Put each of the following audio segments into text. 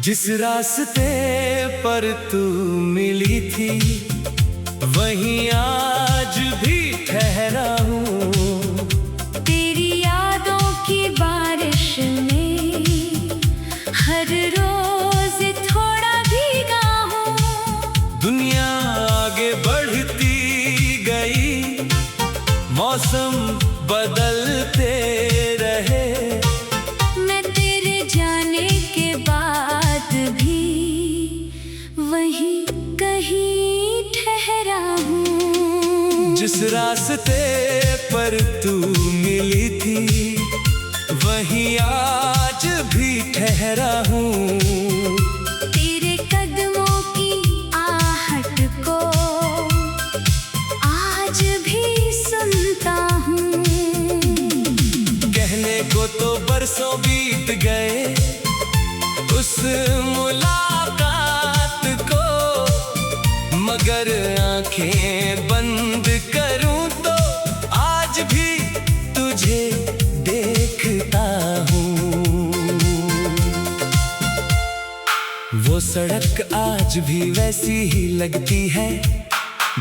जिस रास्ते पर तू मिली थी वहीं आज भी ठहरा हूँ। तेरी यादों की बारिश में हर रोज थोड़ा भीगा हूँ। दुनिया आगे बढ़ती गई, मौसम बदलते रहे, मैं तेरे जाने के बाद भी वहीं कहीं ठहरा हूँ। जिस रास्ते पर तू मिली थी वहीं आज भी ठहरा हूँ। तेरे कदमों की आहट को आज भी सुनता हूँ। कहने को तो बरसों बीत गए उस मुलाकात को, मगर आंखें बंद करूं तो आज भी तुझे देखता हूँ। वो सड़क आज भी वैसी ही लगती है,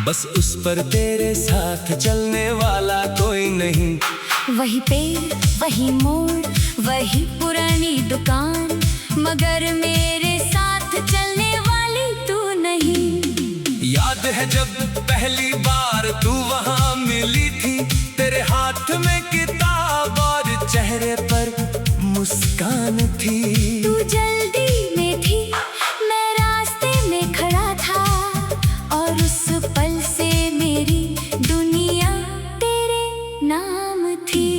बस उस पर तेरे साथ चलने वाला कोई नहीं। वही पेड़, वही मोड़, वही पुरानी दुकान, मगर मेरे साथ चलने वाली तू नहीं। याद है जब पहली बार तू वहाँ मिली थी, तेरे हाथ में किताब और चेहरे पर मुस्कान थी। तू जल्दी में थी, मैं रास्ते में खड़ा था, और उस पल से मेरी दुनिया तेरे नाम थी।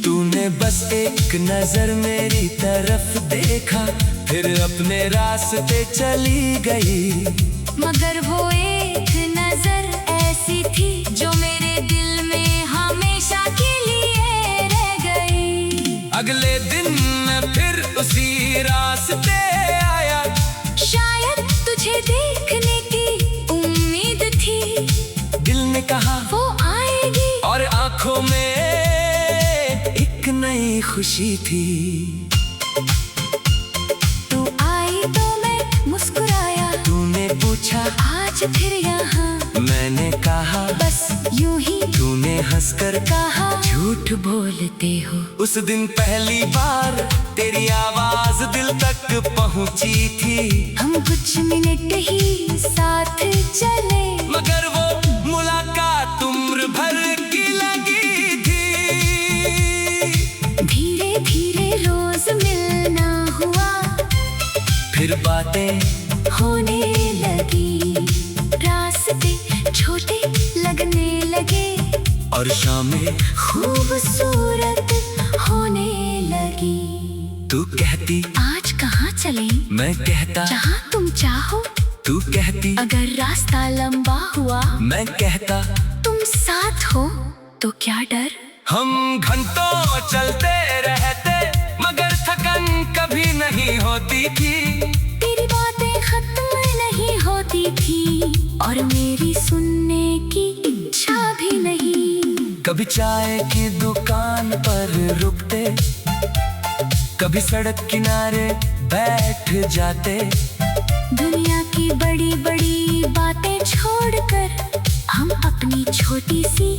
तूने बस एक नजर मेरी तरफ देखा, फिर अपने रास्ते चली गई। मगर वो एक नजर ऐसी थी जो मेरे दिल में हमेशा के लिए रह गई। अगले दिन मैं फिर उसी रास्ते आया, शायद तुझे देखने की उम्मीद थी। दिल ने कहा वो आएगी, और आंखों में एक नई खुशी थी। तू आई तो मैं मुस्कुराया, तूने पूछा आज फिर यहाँ, मैंने कहा बस यूं ही। तूने हंसकर कहा झूठ बोलते हो। उस दिन पहली बार तेरी आवाज दिल तक पहुंची थी। हम कुछ मिनट ही साथ चले, मगर वो मुलाकात उम्र भर की लगी थी। धीरे धीरे रोज मिलना हुआ, फिर बातें होने लगी, रास्ते छोटे लगने लगे, और शामें खूबसूरत होने लगी। तू कहती आज कहाँ चले, मैं कहता जहाँ तुम चाहो। तू कहती अगर रास्ता लंबा हुआ, मैं कहता तुम साथ हो तो क्या डर। हम घंटों चलते रहते, मगर थकन कभी नहीं होती थी। तेरी बातें खत्म नहीं होती थी, और मेरी सुनने की इच्छा भी नहीं। कभी चाय की दुकान पर रुकते, कभी सड़क किनारे बैठ जाते। दुनिया की बड़ी बड़ी बातें छोड़कर हम अपनी छोटी सी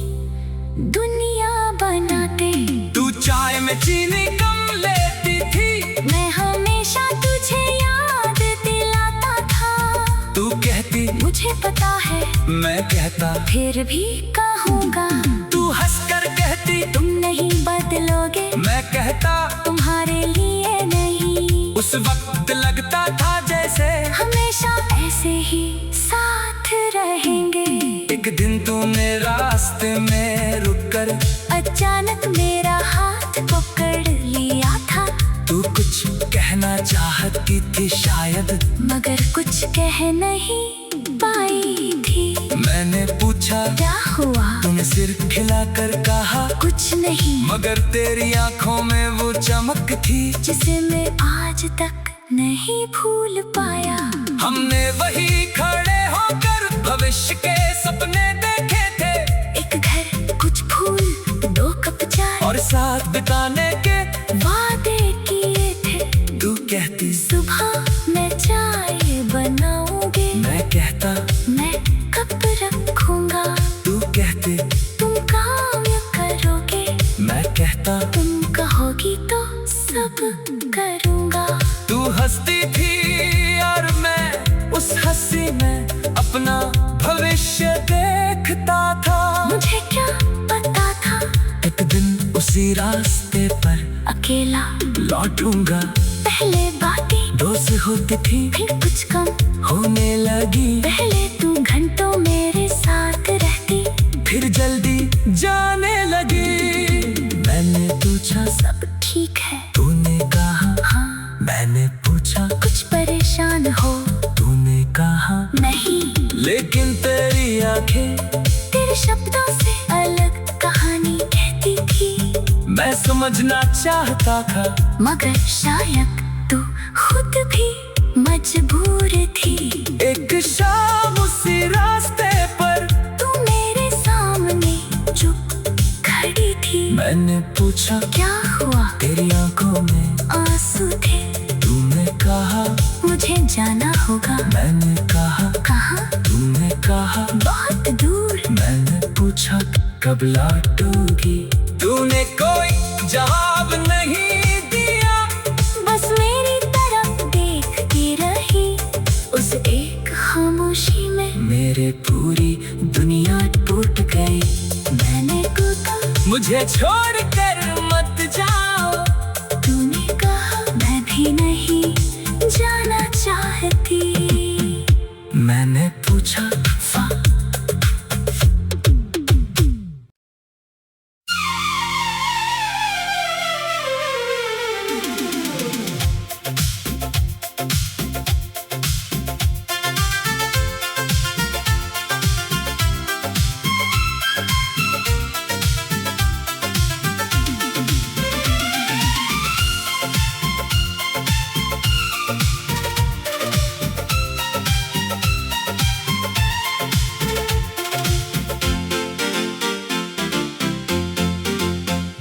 दुनिया बनाते। तू चाय में चीनी कम लेती थी, मैं हमेशा तुझे याद दिलाता था। तू कहती मुझे पता है, मैं कहता फिर भी कहूँगा। तू हंसकर कहती तुम नहीं बदलोगे, मैं कहता तुम्हारे लिए नहीं। उस वक्त लगता था जैसे हमेशा ऐसे ही साथ रहेंगे। एक दिन तूने रास्ते में रुककर अचानक मेरा हाथ पकड़ लिया था। तू कुछ कहना चाहती थी शायद, मगर कुछ कह नहीं पाई थी। मैंने पूछा क्या हुआ, तूने सिर खिलाकर कहा कुछ नहीं, मगर तेरी आंखों में वो चमक थी जिसे मैं आज तक नहीं भूल पाया। हमने वही खड़े होकर भविष्य के सपने देखे थे। एक घर, कुछ फूल, 2 कप चाय, और साथ बिताने के वादे किए थे। तू कहती सुबह मैं चाय बनाऊंगी, मैं कहता मैं कब रखूंगा। तू कहते तुम काम करोगे, मैं कहता तुम कहोगी तो सब करूंगा। तू हंसती थी और मैं उस हंसी में अपना भविष्य देखता था। मुझे क्या पता था एक दिन उसी रास्ते पर अकेला लौटूंगा। पहले बातें दोस्त होती थी फिर कुछ कम होने लगी। पहले तू घंटों मेरे साथ रहती, फिर जल्दी जाने लगी। मैंने पूछा सब ठीक है, तूने कहा हाँ। मैंने पूछा कुछ परेशान हो, तूने कहा नहीं। लेकिन तेरी आंखें तेरे शब्दों से अलग कहानी कहती थी। मैं समझना चाहता था मगर शायद तू खुद भी मजबूर थी। एक शाम उसी रास्ते पर तू मेरे सामने चुप खड़ी थी। मैंने पूछा क्या हुआ, तेरी आंखों में आंसू थे। तूने कहा मुझे जाना होगा। मैंने कहा कहाँ, तूने कहा बहुत दूर। मैंने पूछा कब लौटोगी। तूने कोई जवाब नहीं दिया, बस मेरी तरफ देखती रही। उस एक खामोशी में मेरे पूरी दुनिया टूट गई। मैंने कहा मुझे छोड़ कर मत जाओ। तूने कहा मैं भी नहीं जाना चाहती। मैंने पूछा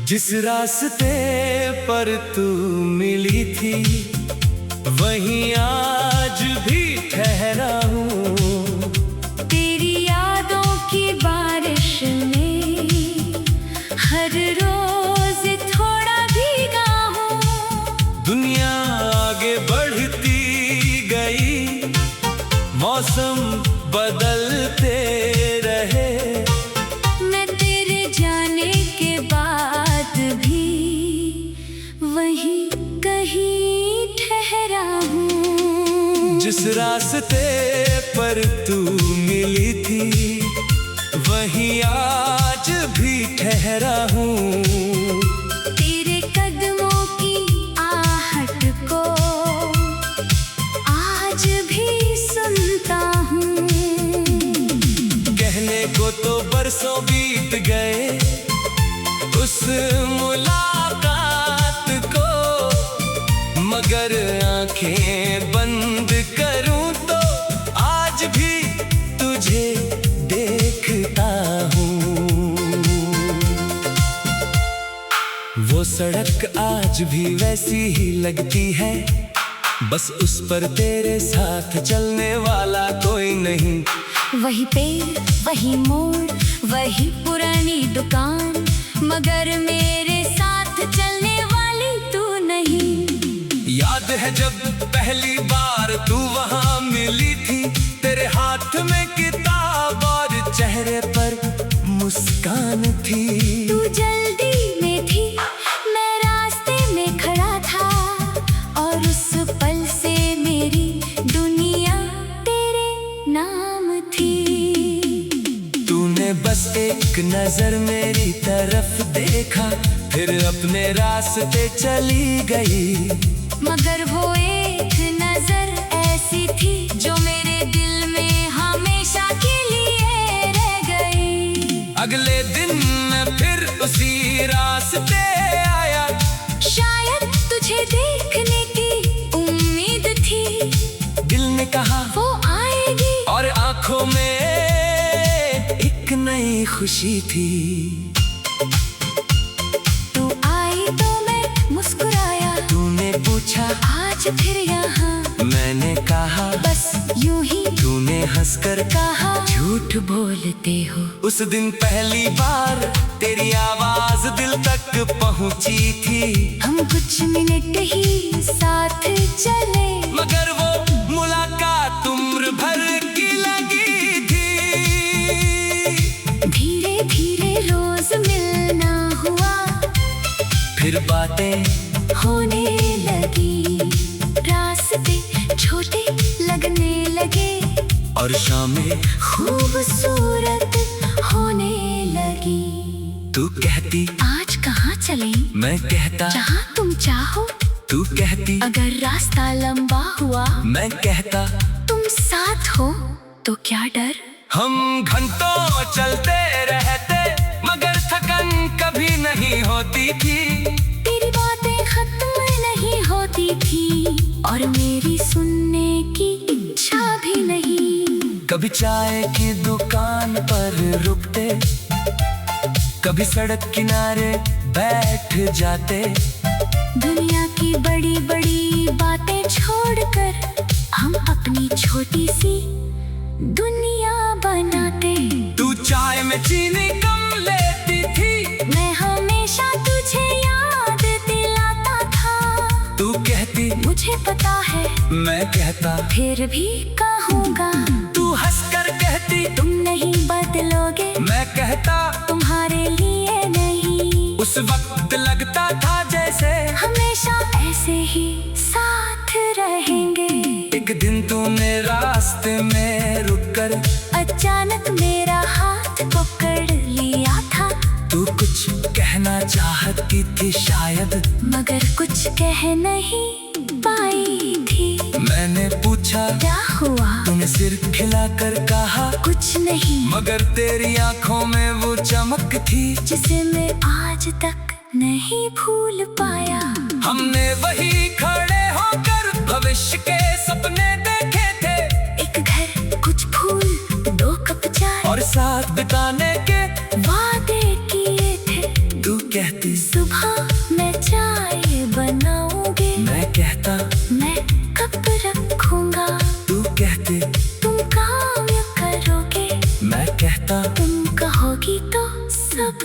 जिस रास्ते पर तू मिली थी वहीं आज भी ठहरा हूँ। तेरी यादों की बारिश में हर रोज थोड़ा भीगा हूँ। दुनिया आगे बढ़ती गई, मौसम बदलते रहे। मैं तेरे जाने के बाद भी वहीं कहीं ठहरा हूँ। जिस रास्ते पर तू मिली थी वहीं आज भी ठहरा हूँ। तेरे कदमों की आहट को आज भी सुनता हूँ। कहने को तो बरसों बीत गए उस मुलाकात को, मगर आंखें बंद करूं तो आज भी तुझे देखता हूँ। वो सड़क आज भी वैसी ही लगती है, बस उस पर तेरे साथ चलने वाला कोई नहीं। वही पेड़, वही मोड़, वही पुरानी दुकान, मगर मेरे साथ चलने वाली तू नहीं। याद है जब पहली बार तू वहाँ मिली थी, तेरे हाथ में किताब और चेहरे पर मुस्कान थी। तू जल्दी में थी, मैं रास्ते में खड़ा था, और उस पल से मेरी दुनिया तेरे नाम थी। तूने बस एक नजर मेरी तरफ देखा, फिर अपने रास्ते चली गई। मगर वो एक नजर ऐसी थी जो मेरे दिल में हमेशा के लिए रह गई। अगले दिन मैं फिर उसी रास्ते आया, शायद तुझे देखने की उम्मीद थी। दिल ने कहा वो आएगी, और आंखों में एक नई खुशी थी। तू आई तो मैं मुस्कुराया, तूने पूछा पूछा आज फिर यहाँ, मैंने कहा बस यूं ही तूने हंसकर कहा झूठ बोलते हो। उस दिन पहली बार तेरी आवाज दिल तक पहुंची थी। हम कुछ मिनट ही साथ चले, मगर वो मुलाकात उम्र भर की लगी थी। धीरे धीरे रोज मिलना हुआ, फिर बातें होने लगी, रास्ते छोटे लगने लगे और शामें खूबसूरत होने लगी। तू कहती आज कहाँ चले, मैं कहता जहाँ तुम चाहो। तू कहती अगर रास्ता लंबा हुआ, मैं कहता तुम साथ हो तो क्या डर। हम घंटों चलते रहते मगर थकन कभी नहीं होती थी। तेरी बातें खत्म नहीं होती थी और मेरी सुनने की इच्छा भी नहीं। कभी चाय की दुकान पर रुकते, कभी सड़क किनारे बैठ जाते। दुनिया की बड़ी बड़ी बातें छोड़कर हम अपनी छोटी सी दुनिया बनाते। तू चाय में चीनी कम लेती थी, मैं हमेशा तुझे याद दिलाता था। तू कहती मुझे पता है, मैं कहता फिर भी कहूँगा। तू हंसकर कहती तुम नहीं बदलोगे, मैं कहता तुम्हारे लिए नहीं। उस वक्त लगता था जैसे हमेशा ऐसे ही साथ रहेंगे। एक दिन तूने रास्ते में रुककर अचानक मेरा हाथ पकड़ लिया था। तू कुछ कहना चाहती थी शायद, मगर कुछ कह नहीं पाई थी। मैंने पूछा क्या हुआ, तूने सिर खिलाकर कहा कुछ नहीं, मगर तेरी आंखों में वो चमक थी जिसे मैं आज तक नहीं भूल पाया। हमने वही खड़े होकर भविष्य के सपने देखे थे। एक घर, कुछ फूल, 2 कप चाय और साथ बिताने के वादे किए थे। तू कहती सुबह मैं चाय बनाऊंगी, मैं कहता मैं कप रखूंगा। तू कहती तुम काम करोगे, मैं कहता तुम कहोगी तो सब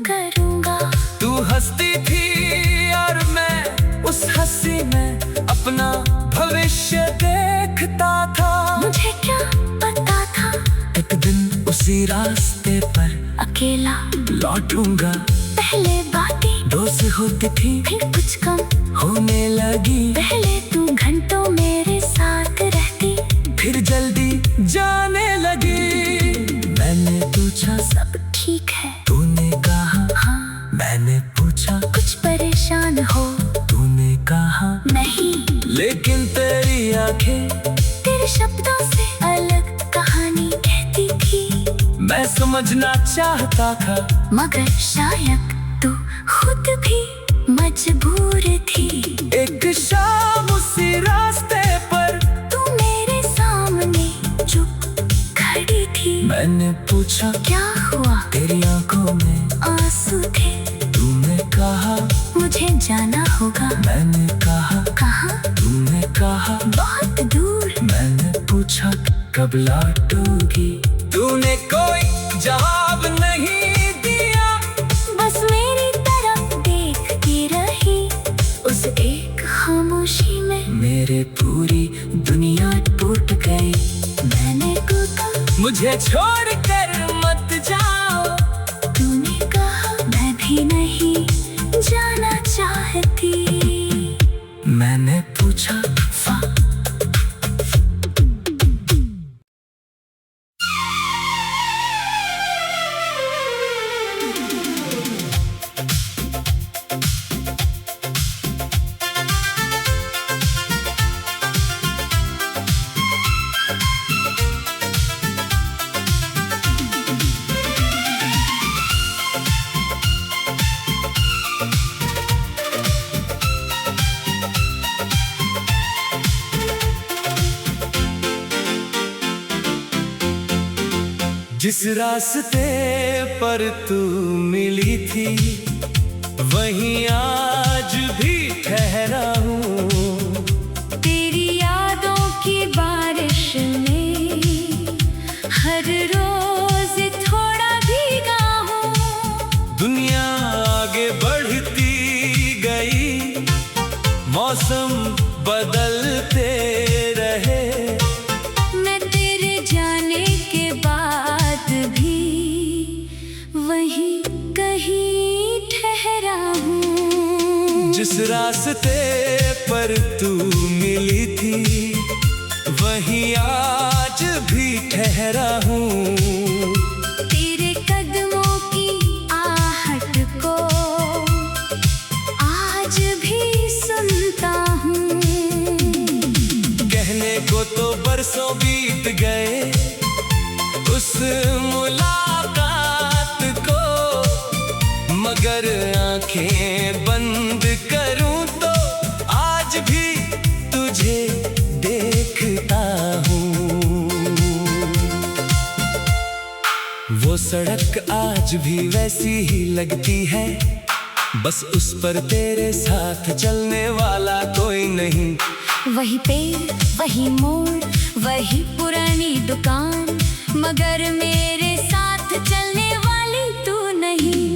करूंगा। तू हंसती थी और मैं उस हंसी में अपना भविष्य देखता था। मुझे क्या पता था एक दिन उसी रास्ते पर अकेला लौटूंगा। पहले बातें 2 से होती थी, फिर कुछ कम होने लगी। पहले तू घंटों मेरे साथ रहती, फिर जल्दी जाने लगी। मैंने पूछा सब ठीक है, तूने कहा हाँ। मैंने पूछा कुछ परेशान हो, तूने कहा नहीं। लेकिन तेरी आंखें तेरे शब्दों से अलग कहानी कहती थी। मैं समझना चाहता था, मगर शायद तू खुद भी मजबूर थी। एक शाम उसी रास्ते पर तू मेरे सामने चुप खड़ी थी। मैंने पूछा क्या हुआ, तेरी आंखों में आंसू थे। तूने कहा मुझे जाना होगा, मैंने कहा कहाँ, तूने कहा बहुत दूर। मैंने पूछा कब लौटोगी। तूने कोई जवाब नहीं दिया, बस मेरी तरफ देखती रही। उस एक खामोशी में मेरे पूरी दुनिया टूट गई। मैंने कहा मुझे छोड़कर मत जाओ। तूने कहा मैं भी नहीं जाना चाहती। मैंने पूछा जिस रास्ते पर तू मिली थी वहीं आज भी ठहरा हूँ। मौसम बदलते रहे, मैं तेरे जाने के बाद भी वहीं कहीं ठहरा हूँ। जिस रास्ते पर तू मिली थी वहीं आज भी ठहरा हूँ। तेरे कदमों की आहट को आज भी सुनता हूँ। कहने को तो बरसों बीत गए उस मुलाकात को, मगर आंखें बंद करूं तो आज भी तुझे देखता हूँ। वो सड़क आज भी वैसी ही लगती है, बस उस पर तेरे साथ चलने वाला कोई नहीं। वही पेड़, वही मोड़, वही पुरानी दुकान, मगर मेरे साथ चलने वाली तू नहीं।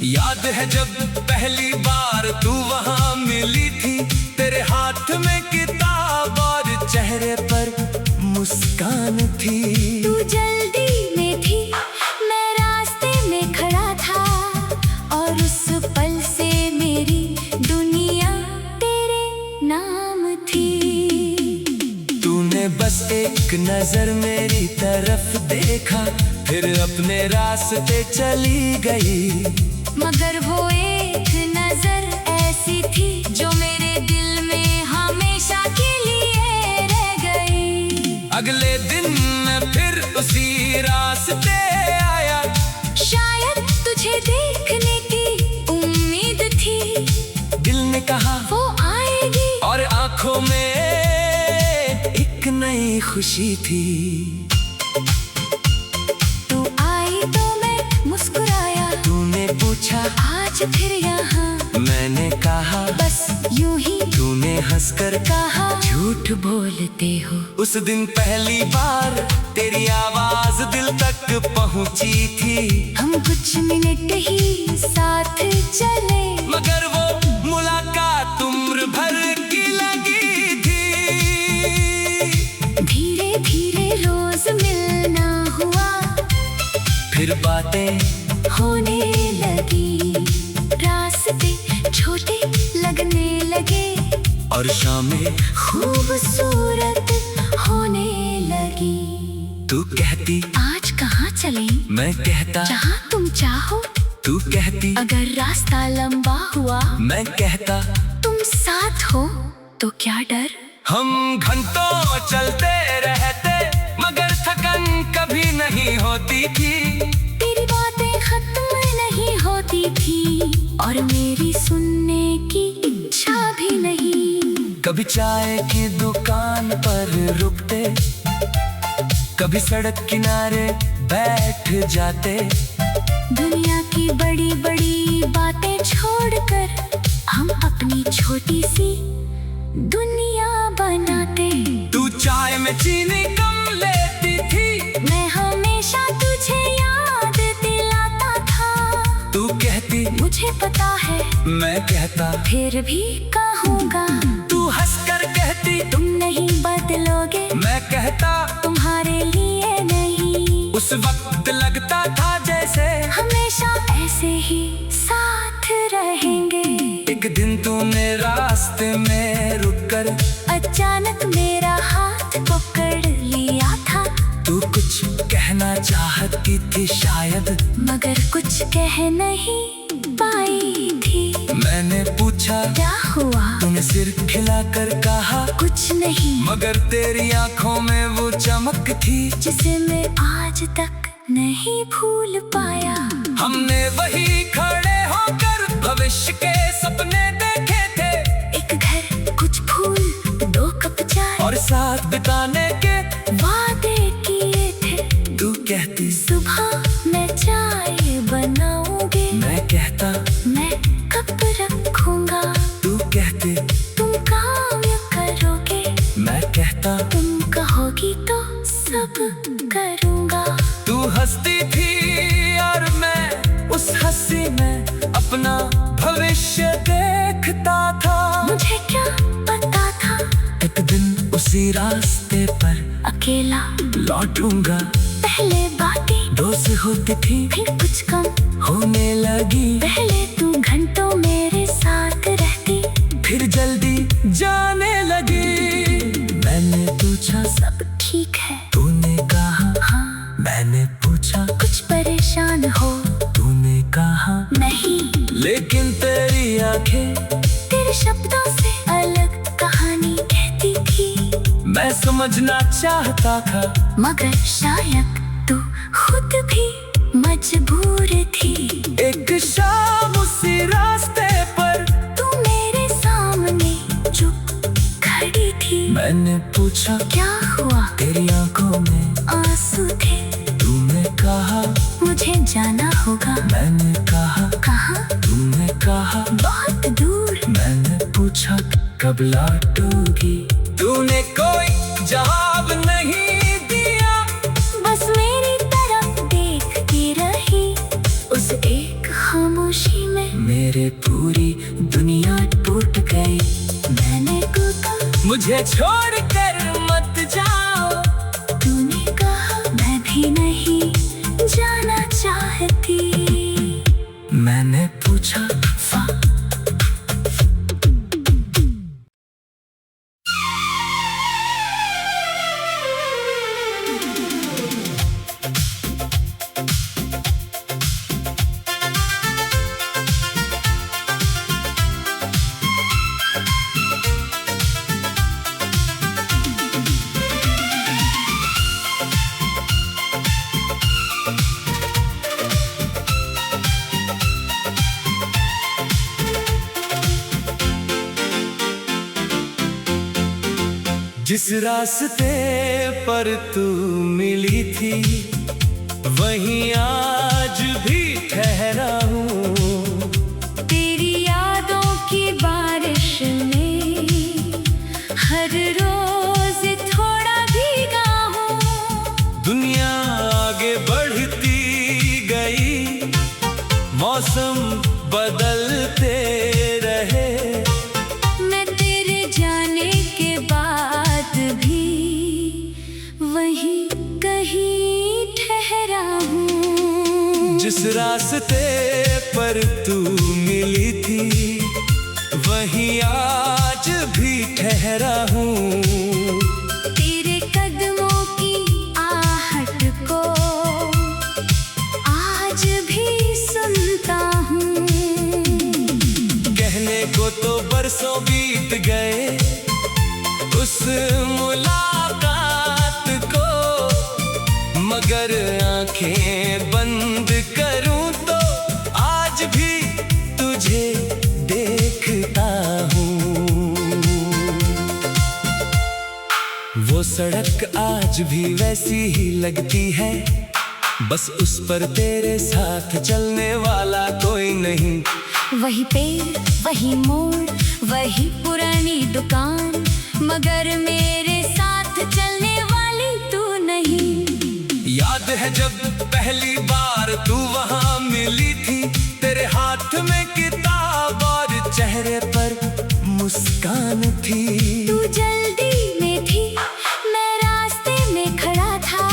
याद है जब पहली बार तू वहाँ मिली थी, तेरे हाथ में किताब और चेहरे पर मुस्कान थी। तू जल्दी में थी, मैं रास्ते में खड़ा था, और उस पल से मेरी दुनिया तेरे नाम थी। तूने बस एक नजर मेरी तरफ देखा, फिर अपने रास्ते चली गई। मगर वो एक नजर ऐसी थी जो मेरे दिल में हमेशा के लिए रह गई। अगले दिन मैं फिर उसी रास्ते आया, शायद तुझे देखने की उम्मीद थी। दिल ने कहा वो आएगी, और आंखों में एक नई खुशी थी। तू आई तो मैं मुस्कुराया, तूने पूछा आज फिर यहाँ, मैंने कहा बस यूं ही। तूने हंसकर कहा झूठ बोलते हो। उस दिन पहली बार तेरी आवाज दिल तक पहुंची थी। हम कुछ मिनट ही साथ चले, मगर वो मुलाकात उम्र भर की लगी थी। धीरे धीरे रोज मिलना हुआ, फिर बातें होने लगी, रास्ते छोटे लगने लगे, और शामें खूबसूरत होने लगी। तू कहती आज कहाँ चले, मैं कहता जहाँ तुम चाहो। तू कहती अगर रास्ता लंबा हुआ, मैं कहता तुम साथ हो तो क्या डर। हम घंटों चलते रहते, मगर थकन कभी नहीं होती थी। तेरी बातें खत्म नहीं होती थी, और मेरी सुनने की इच्छा भी नहीं। कभी चाय की दुकान पर रुकते, कभी सड़क किनारे बैठ जाते। दुनिया की बड़ी बड़ी बातें छोड़कर हम अपनी छोटी सी दुनिया बनाते। तू चाय में चीनी कम लेती थी, मैं हमेशा तुझे याद दिलाता था। तू कहती मुझे पता है, मैं कहता फिर भी कहूँगा। तू हंसकर कहती तुम नहीं बदलोगे, मैं कहता तुम्हारे लिए नहीं। उस वक्त लगता था जैसे हमेशा ऐसे ही साथ रहेंगे। एक दिन तूने रास्ते में रुककर अचानक मेरा हाथ पकड़ लिया था। तू कुछ कहना चाहती थी शायद, मगर कुछ कह नहीं पाई थी। मैंने पूछा क्या हुआ, तूने सिर खिलाकर कहा कुछ नहीं, मगर तेरी आंखों में वो चमक थी जिसे मैं आज तक नहीं भूल पाया। हमने वही खड़े होकर भविष्य के सपने देखे थे। एक घर, कुछ फूल, 2 कप चाय, और साथ बिताने के वादे किए थे। तू कहती सुबह मैं चाय बनाऊंगी, मैं कहता मैं कप रखूंगा। तू कहती तुम काम करोगे, मैं कहता तुम कहोगी तो सब करूंगा। तू हंसती थी और मैं उस हंसी में अपना भविष्य देखता था। मुझे क्या उसी रास्ते पर अकेला लौटूंगा। पहले बातें दोस्त होती थी फिर कुछ कम होने लगी। पहले तू घंटों मेरे साथ रहती फिर जल्दी जाने लगी। मैंने पूछा सब ठीक है तूने कहा हाँ मैंने पूछा कुछ परेशान हो तूने कहा नहीं लेकिन तेरी आंखें तेरे शब्दों से अलग कहानी कहती थी। मैं समझना चाहता था मगर शायद तू खुद भी मजबूर थी। एक शाम उसी रास्ते पर तू मेरे सामने चुप खड़ी थी। मैंने पूछा क्या हुआ तेरी आंखों में आंसू थे तूने कहा मुझे जाना होगा। मैंने कहा कहाँ तूने कहा बहुत दूर। मैंने पूछा कब लौटोगी तूने कोई जवाब नहीं दिया। बस मेरी तरफ देखती रही उस एक खामोशी में मेरे पूरी दुनिया टूट गई। मैंने कहा मुझे छोड़कर मत जाओ तूने कहा मैं भी नहीं जाना चाहती। मैंने पूछा जिस रास्ते पर तू मिली थी वहीं आज भी ठहरा हूँ। तेरी यादों की बारिश में हर रोज थोड़ा भीगा हूँ। दुनिया आगे बढ़ती गई मौसम बदलते रहे। मैं तेरे जाने के बाद भी वहीं कहीं ठहरा हूँ। जिस रास्ते पर तू मिली थी वहीं आज भी ठहरा हूँ। तेरे कदमों की आहट को आज भी सुनता हूँ। कहने को तो बरसों बीत गए उस मुलाकात को, मगर आंखें बंद करूं तो आज भी तुझे देखता हूँ। वो सड़क आज भी वैसी ही लगती है, बस उस पर तेरे साथ चलने वाला कोई नहीं। वही पेड़ वही मोड़ वही पुरानी दुकान, मगर मेरे साथ चलने वाली तू नहीं। याद है जब पहली बार तू वहां मिली थी, तेरे हाथ में किताब और चेहरे पर मुस्कान थी। तू जल्दी में थी मैं रास्ते में खड़ा था,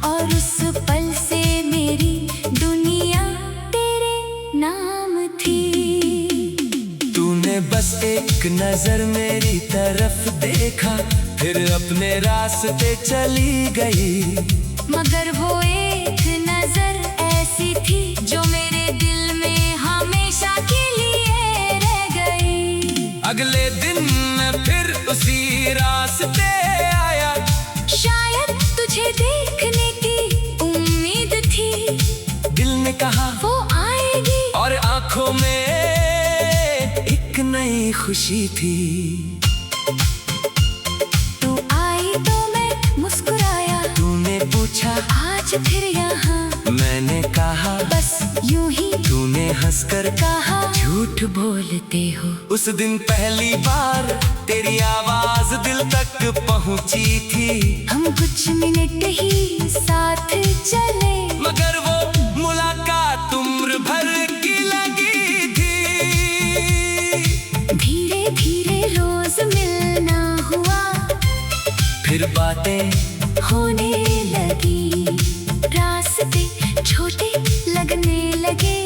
और उस पल से मेरी दुनिया तेरे नाम थी। तूने बस एक नजर मेरी तरफ देखा, फिर अपने रास्ते चली गई। मगर वो एक नजर ऐसी थी जो मेरे दिल में हमेशा के लिए रह गई। अगले दिन मैं फिर उसी रास्ते आया, शायद तुझे देखने की उम्मीद थी। दिल ने कहा वो आएगी, और आंखों में एक नई खुशी थी। तू आई तो मैं मुस्कुराया, तूने पूछा आज फिर यहाँ, मैंने कहा बस यूं ही तूने हंसकर कहा झूठ बोलते हो। उस दिन पहली बार तेरी आवाज दिल तक पहुंची थी। हम कुछ मिनट ही साथ चले, मगर वो मुलाकात उम्र भर की लगी थी। धीरे धीरे रोज मिलना हुआ, फिर बातें होने लगी, रास्ते छोटे लगने लगे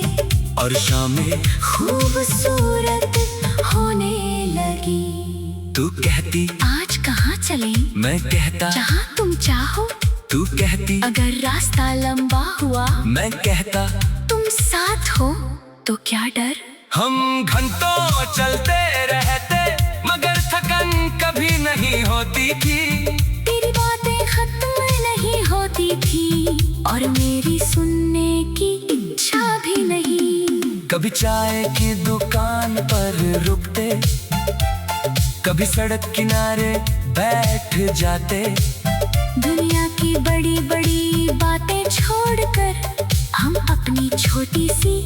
और शामें खूबसूरत होने लगी। तू कहती आज कहाँ चले, मैं कहता जहाँ तुम चाहो। तू कहती अगर रास्ता लंबा हुआ, मैं कहता तुम साथ हो तो क्या डर। हम घंटों चलते रहते मगर थकन कभी नहीं होती थी। तेरी बातें खत्म नहीं होती थी और मेरी सुनने की इच्छा भी नहीं। कभी चाय की दुकान पर रुकते, कभी सड़क किनारे बैठ जाते। दुनिया की बड़ी बड़ी बातें छोड़कर हम अपनी छोटी सी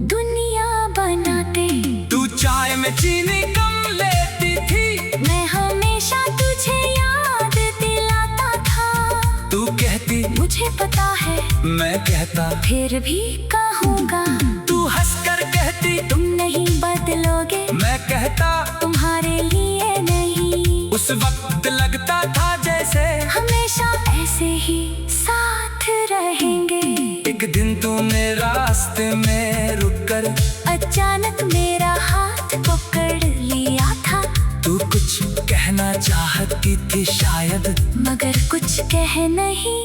दुनिया बनाते। तू चाय में चीनी कम लेती थी, मैं हमेशा तुझे याद दिलाता था। तू कहती मुझे पता है, मैं कहता फिर भी कहूँगा। तू हंसकर कहती तुम नहीं बदलोगे, मैं कहता तुम्हारे लिए नहीं। उस वक्त लगता था जैसे हमेशा ऐसे ही साथ रहेंगे। एक दिन तूने रास्ते में रुककर अचानक मेरा हाथ पकड़ लिया था। तू कुछ कहना चाहती थी शायद, मगर कुछ कह नहीं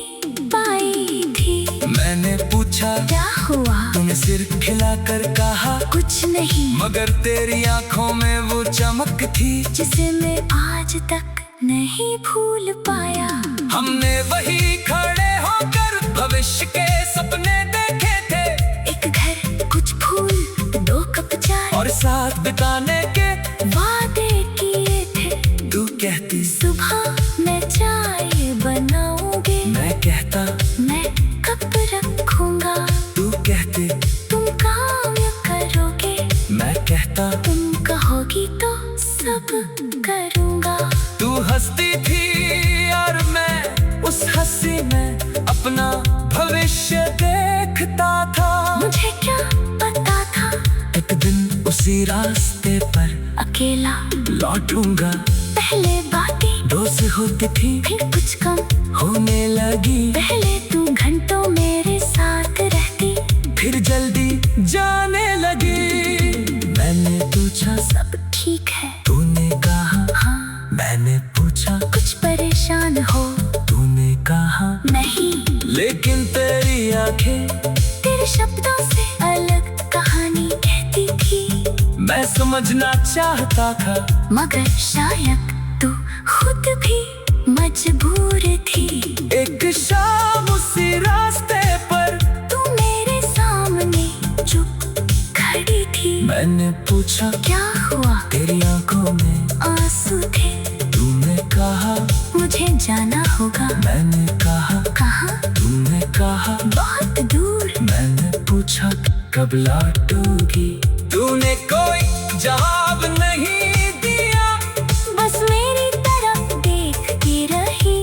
पाई थी। मैंने पूछा क्या हुआ, तूने सिर खिलाकर कहा कुछ नहीं, मगर तेरी आंखों में वो चमक थी जिसे मैं आज तक नहीं भूल पाया। हमने वही खड़े होकर भविष्य के सपने देखे थे। एक घर, कुछ फूल, 2 कप चाय और साथ बिताने के वादे किए थे। तू कहती सुबह मैं चाय बनाऊंगी, मैं कहता मैं कप रखूंगा। तू कहती तुम काम करोगे, मैं कहता तुम कहोगी तो सब करूंगा। तू हंसती थी और मैं उस हंसी में अपना भविष्य देखता था। मुझे क्या पता था एक दिन उसी रास्ते पर अकेला लौटूंगा। पहले बातें 2 से होती थी, फिर कुछ कम होने लगी। पहले तू घंटों मेरे साथ रहती, फिर जल्दी जाने लगी। मैंने पूछा सब ठीक है, तूने कहा हाँ। मैंने पूछा कुछ परेशान हो, तूने कहा नहीं। लेकिन तेरी आंखें तेरे शब्दों से अलग कहानी कहती थी। मैं समझना चाहता था, मगर शायद तू खुद भी मजबूर थी। एक शाम उसी रास्ते पर तू मेरे सामने चुप खड़ी थी। मैंने पूछा क्या हुआ, तेरी आंखों में आंसू थे। तूने कहा मुझे जाना होगा, मैंने कहा कहाँ, तूने कहा बहुत दूर। मैंने पूछा कब लौटोगी। तूने कोई जवाब नहीं दिया, बस मेरी तरफ देख के रही।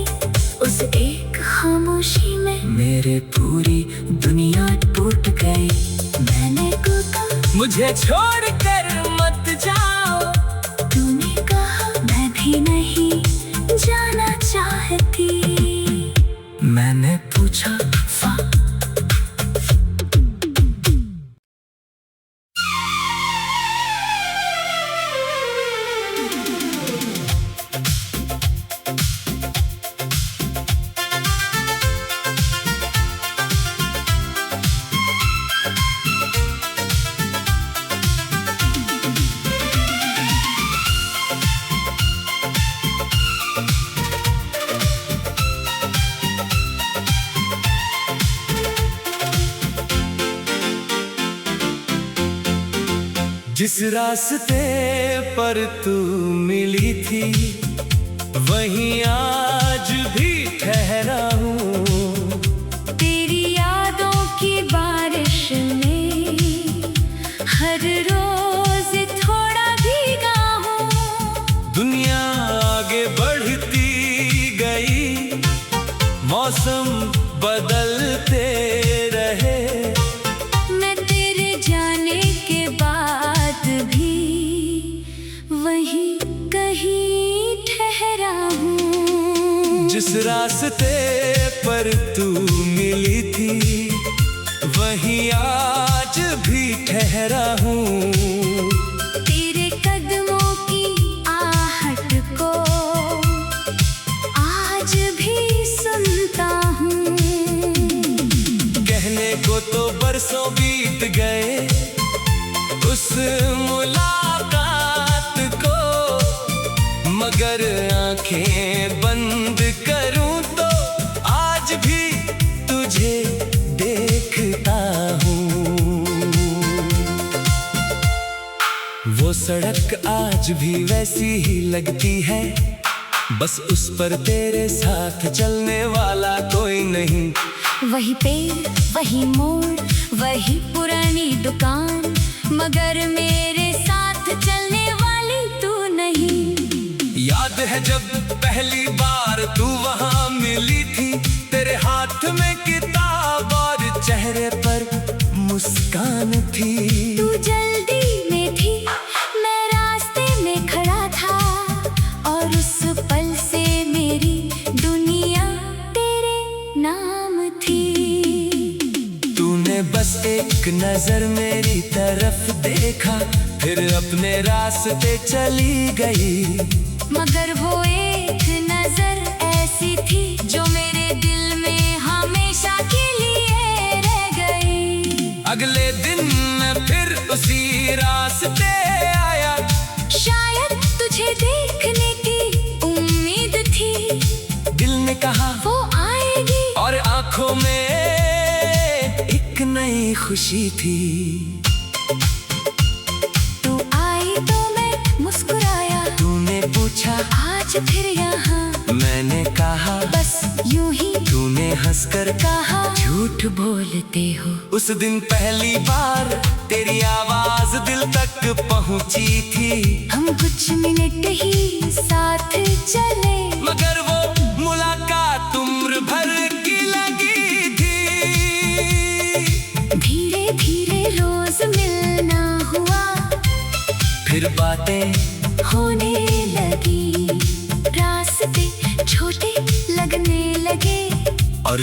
उस एक खामोशी में मेरे पूरी दुनिया टूट गई। मैंने कहा मुझे छोड़कर मत जाओ। तूने कहा मैं भी नहीं जाना चाहती। मैंने पूछा जिस रास्ते पर तू मिली थी वहीं आज भी ठहरा हूँ। तेरी यादों की बारिश में हर रोज थोड़ा भीगा हूँ। दुनिया आगे बढ़ती गई, मौसम बदलते रहे। मैं तेरे जाने के बाद भी वहीं कहीं ठहरा हूँ। जिस रास्ते पर तू मिली थी वहीं आज भी ठहरा हूँ। तेरे कदमों की आहट को आज भी सुनता हूँ। कहने को तो बरसों बीत गए उस मुलाकात को, मगर आंखें बंद करूं तो आज भी तुझे देखता हूँ। वो सड़क आज भी वैसी ही लगती है, बस उस पर तेरे साथ चलने वाला कोई नहीं। वही पेड़, वही मोड़, वही पुरानी दुकान, मगर मेरे साथ चलने वाली तू नहीं। याद है जब पहली बार तू वहां मिली थी, तेरे हाथ में किताब और चेहरे पर मुस्कान थी। तू जल्दी में थी, मैं रास्ते में खड़ा था, और उस पल से मेरी दुनिया तेरे नाम थी। तूने बस एक नजर मेरी तरफ देखा, फिर अपने रास्ते चली गई। मगर वो एक नजर ऐसी थी जो मेरे दिल में हमेशा के लिए रह गई। अगले दिन मैं फिर उसी रास्ते आया, शायद तुझे देखने की उम्मीद थी। दिल ने कहा वो आएगी, और आंखों में एक नई खुशी थी। तू आई तो मैं मुस्कुराया, तूने पूछा आज फिर यहाँ, मैंने कहा बस यूं ही। तूने हंसकर कहा झूठ बोलते हो। उस दिन पहली बार तेरी आवाज दिल तक पहुंची थी। हम कुछ मिनट ही साथ चले, मगर वो मुलाकात उम्र भर की लगी थी। धीरे धीरे रोज मिलना हुआ, फिर बातें होने लगी, रास्ते छोटे लगने लगे। और